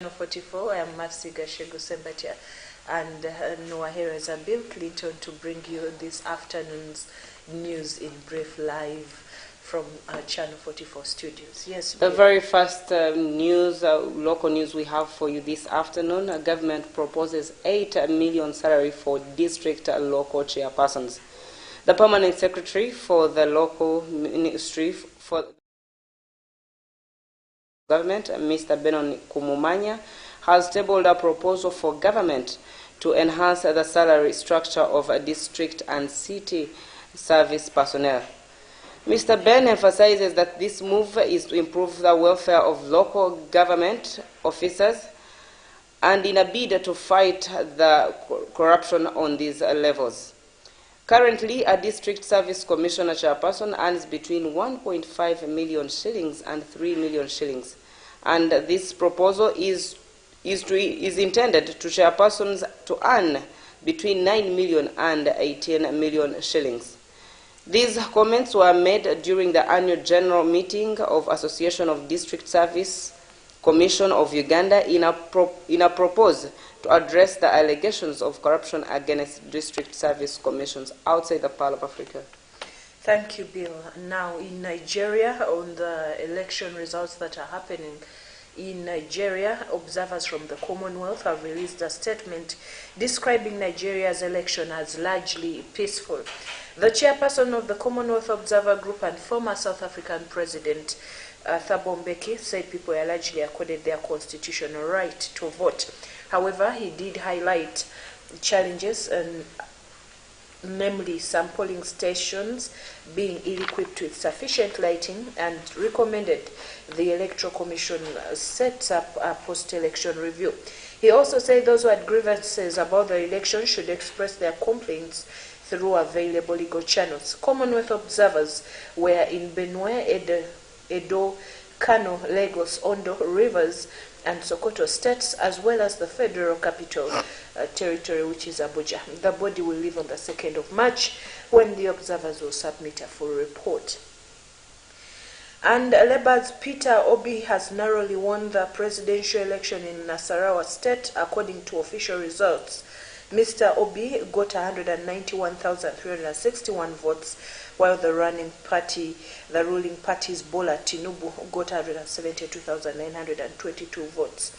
44. I am Masiga Shegusembatia, and Noah here is Bill Clinton to bring you this afternoon's news in brief live from Channel 44 studios. Yes, the very first local news we have for you this afternoon. Government proposes 8 million salary for district local chairpersons. The permanent secretary for the local ministry for government, Mr. Benon Kumumanya, has tabled a proposal for government to enhance the salary structure of district and city service personnel. Mr. Ben emphasizes that this move is to improve the welfare of local government officers and in a bid to fight the corruption on these levels. Currently, a district service commissioner chairperson earns between 1.5 million shillings and 3 million shillings. And this proposal is intended to chairpersons to earn between 9 million and 18 million shillings. These comments were made during the annual general meeting of Association of District Service Commission of Uganda in a proposal to address the allegations of corruption against district service commissions outside the Pearl of Africa. Thank you, Bill. Now, in Nigeria, on the election results that are happening in Nigeria, observers from the Commonwealth have released a statement describing Nigeria's election as largely peaceful. The chairperson of the Commonwealth Observer Group and former South African President Thabo Mbeki said people are largely accorded their constitutional right to vote. However, he did highlight challenges, namely some polling stations being ill-equipped with sufficient lighting, and recommended the Electoral Commission set up a post-election review. He also said those who had grievances about the election should express their complaints through available legal channels. Commonwealth observers were in Benue, Edo, Kano, Lagos, Ondo, Rivers, and Sokoto states, as well as the Federal Capital Territory, which is Abuja. The body will leave on the 2nd of March, when the observers will submit a full report. And Labour's Peter Obi has narrowly won the presidential election in Nasarawa State, according to official results. Mr. Obi got 191,361 votes, while the ruling party's Bola Tinubu got 172,922 votes.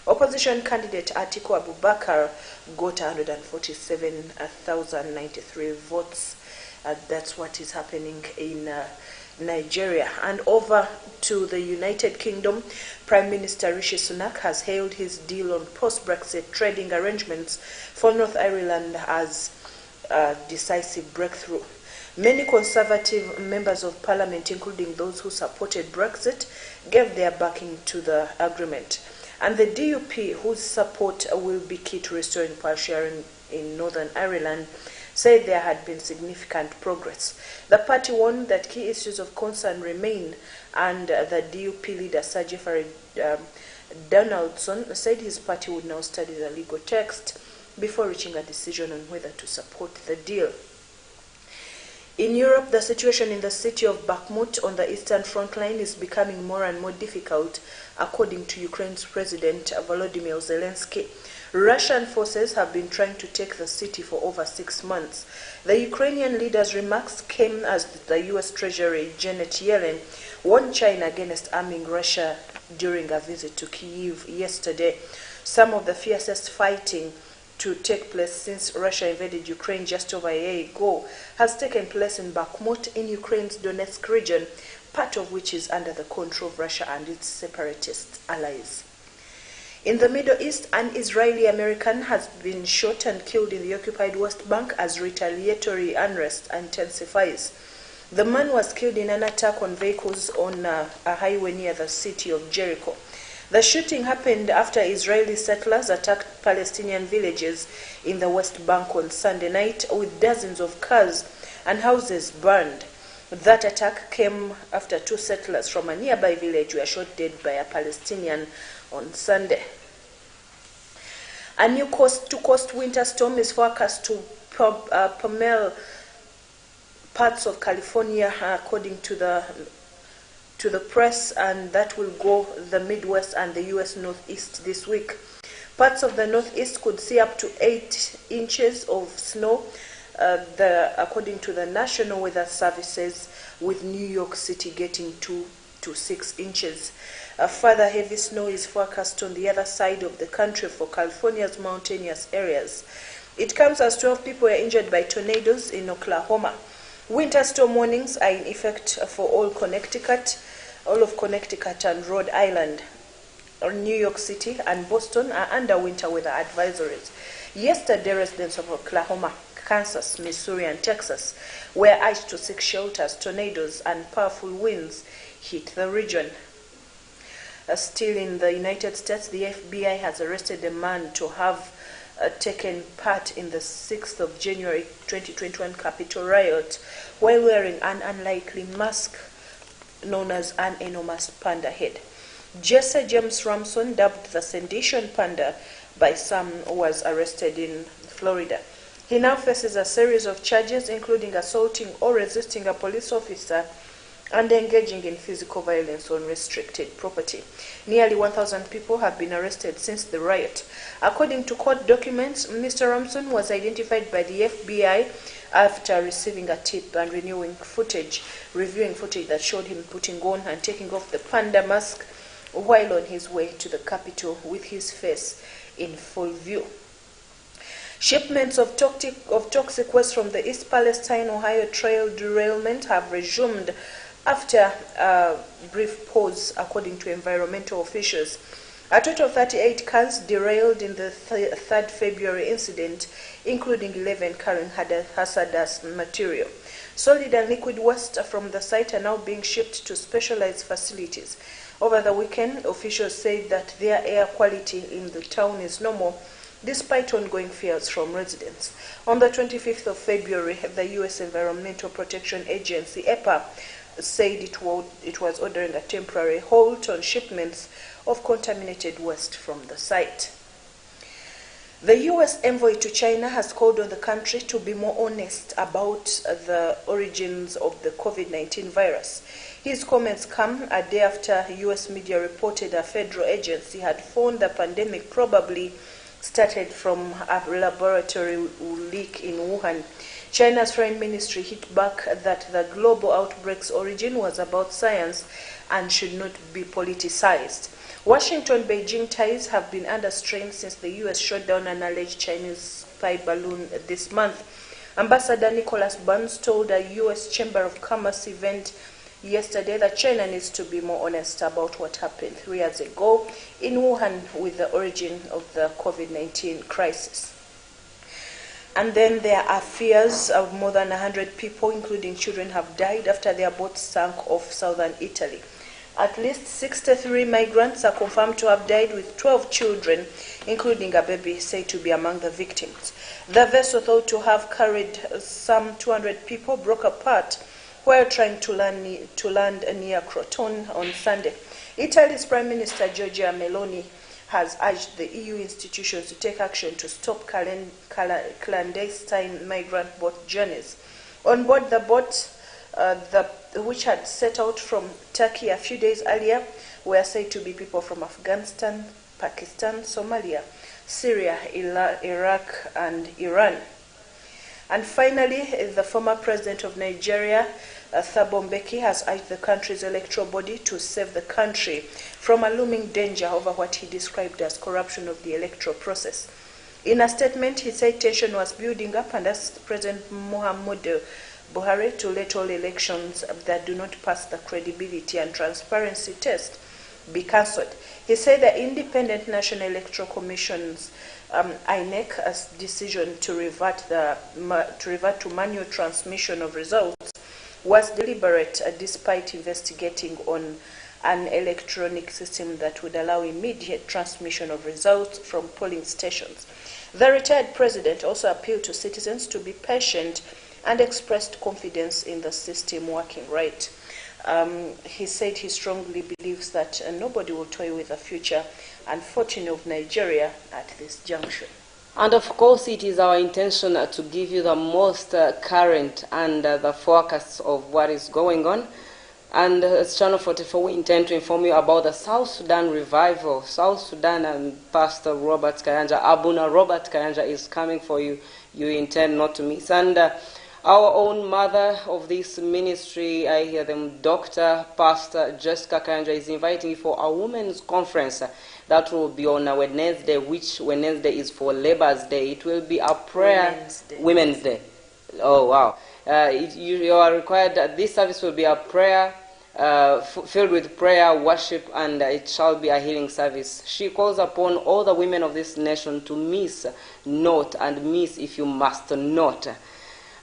Opposition candidate Atiku Abubakar got 147,093 votes. That's what is happening in Nigeria. And over to the United Kingdom, Prime Minister Rishi Sunak has hailed his deal on post-Brexit trading arrangements for North Ireland as a decisive breakthrough. Many Conservative members of Parliament, including those who supported Brexit, gave their backing to the agreement. And the DUP, whose support will be key to restoring power sharing in Northern Ireland, said there had been significant progress. The party warned that key issues of concern remain, and the DUP leader, Sir Jeffrey Donaldson, said his party would now study the legal text before reaching a decision on whether to support the deal. In Europe, the situation in the city of Bakhmut on the eastern front line is becoming more and more difficult, according to Ukraine's President Volodymyr Zelensky. Russian forces have been trying to take the city for over 6 months. The Ukrainian leader's remarks came as the U.S. Treasury Janet Yellen warned China against arming Russia during a visit to Kyiv yesterday. Some of the fiercest fighting to take place since Russia invaded Ukraine just over a year ago has taken place in Bakhmut in Ukraine's Donetsk region, part of which is under the control of Russia and its separatist allies. In the Middle East, an Israeli American has been shot and killed in the occupied West Bank as retaliatory unrest intensifies. The man was killed in an attack on vehicles on a highway near the city of Jericho. The shooting happened after Israeli settlers attacked Palestinian villages in the West Bank on Sunday night, with dozens of cars and houses burned. That attack came after 2 settlers from a nearby village were shot dead by a Palestinian on Sunday. A new coast-to-coast winter storm is forecast to pummel parts of California, according to the to the press, and that will go the Midwest and the U.S. Northeast this week. Parts of the Northeast could see up to 8 inches of snow, according to the National Weather Services, with New York City getting 2 to 6 inches. Further heavy snow is forecast on the other side of the country for California's mountainous areas. It comes as 12 people were injured by tornadoes in Oklahoma. Winter storm warnings are in effect for all of Connecticut and Rhode Island. New York City and Boston are under winter weather advisories. Yesterday, residents of Oklahoma, Kansas, Missouri, and Texas were urged to seek shelters. Tornadoes and powerful winds hit the region. Still in the United States, the FBI has arrested a man to have taken part in the 6th of January 2021 Capitol riot while wearing an unlikely mask known as an enormous panda head. Jesse James Ramson, dubbed the Sedition Panda by some, was arrested in Florida. He now faces a series of charges, including assaulting or resisting a police officer and engaging in physical violence on restricted property. Nearly 1,000 people have been arrested since the riot. According to court documents, Mr. Ramson was identified by the FBI after receiving a tip and reviewing footage that showed him putting on and taking off the panda mask while on his way to the Capitol with his face in full view. Shipments of toxic waste from the East Palestine, Ohio trail derailment have resumed after a brief pause, according to environmental officials. A total of 38 cars derailed in the 3rd February incident, including 11 carrying hazardous material. Solid and liquid waste from the site are now being shipped to specialized facilities. Over the weekend, officials said that their air quality in the town is normal, despite ongoing fears from residents. On the 25th of February, the U.S. Environmental Protection Agency, EPA, said it was ordering a temporary halt on shipments of contaminated waste from the site. The U.S. envoy to China has called on the country to be more honest about the origins of the COVID-19 virus. His comments come a day after U.S. media reported a federal agency had found the pandemic probably started from a laboratory leak in Wuhan. China's foreign ministry hit back that the global outbreak's origin was about science and should not be politicized. Washington-Beijing ties have been under strain since the U.S. shot down an alleged Chinese spy balloon this month. Ambassador Nicholas Burns told a U.S. Chamber of Commerce event yesterday that China needs to be more honest about what happened 3 years ago in Wuhan with the origin of the COVID-19 crisis. And then there are fears of more than 100 people, including children, have died after their boat sank off southern Italy. At least 63 migrants are confirmed to have died, with 12 children, including a baby, said to be among the victims. The vessel, thought to have carried some 200 people, broke apart while trying to land near Crotone on Sunday. Italy's Prime Minister Giorgia Meloni has urged the EU institutions to take action to stop clandestine migrant boat journeys. On board the boat, which had set out from Turkey a few days earlier, were said to be people from Afghanistan, Pakistan, Somalia, Syria, Iraq, and Iran. And finally, the former president of Nigeria, Thabo Mbeki, has urged the country's electoral body to save the country from a looming danger over what he described as corruption of the electoral process. In a statement, he said tension was building up and asked President Muhammadu Buhari to let all elections that do not pass the credibility and transparency test be cancelled. He said the Independent National Electoral Commission's INEC's decision to revert to manual transmission of results was deliberate, despite investigating on an electronic system that would allow immediate transmission of results from polling stations. The retired president also appealed to citizens to be patient and expressed confidence in the system working right. He said he strongly believes that nobody will toy with the future and fortune of Nigeria at this junction. And of course, it is our intention to give you the most current and the forecasts of what is going on. And as Channel 44, we intend to inform you about the South Sudan revival. South Sudan, and Pastor Robert Kayanja, Abuna Robert Kayanja is coming for you. You intend not to miss. And our own mother of this ministry, I hear them, Dr. Pastor Jessica Kayanja, is inviting you for a women's conference that will be on a Wednesday, which Wednesday is for Labor's Day. It will be a prayer Women's Day. Oh, wow. You are required that this service will be a prayer filled with prayer, worship, and it shall be a healing service. She calls upon all the women of this nation to miss not, and miss if you must not.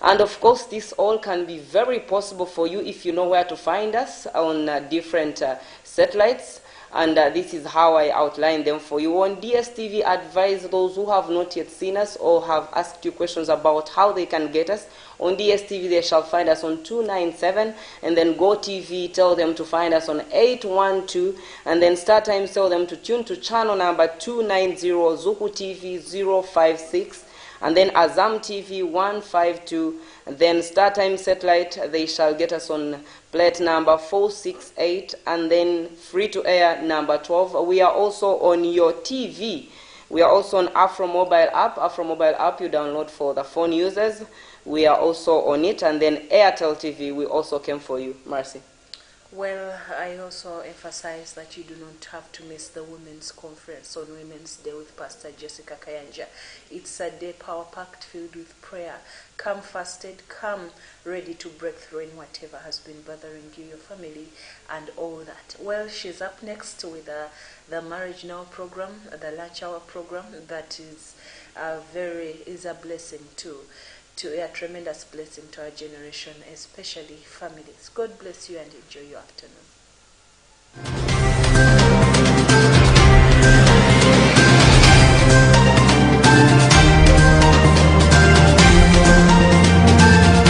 And of course, this all can be very possible for you if you know where to find us on different satellites. And this is how I outline them for you. On DSTV, advise those who have not yet seen us or have asked you questions about how they can get us. On DSTV, they shall find us on 297, and then GoTV, tell them to find us on 812, and then StarTimes, tell them to tune to channel number 290, Zuku TV 056, and then Azam TV 152, and then StarTimes Satellite, they shall get us on plate number 468, and then free-to-air number 12. We are also on your TV. We are also on Afro Mobile app. Afro Mobile app you download for the phone users. We are also on it, and then Airtel TV, we also came for you. Mercy. Well, I also emphasize that you do not have to miss the Women's Conference on Women's Day with Pastor Jessica Kayanja. It's a day power-packed, filled with prayer. Come fasted, come ready to break through in whatever has been bothering you, your family, and all that. Well, she's up next with the Marriage Now program, the Lunch Hour program, that is a blessing too. A tremendous blessing to our generation, especially families. God bless you and enjoy your afternoon.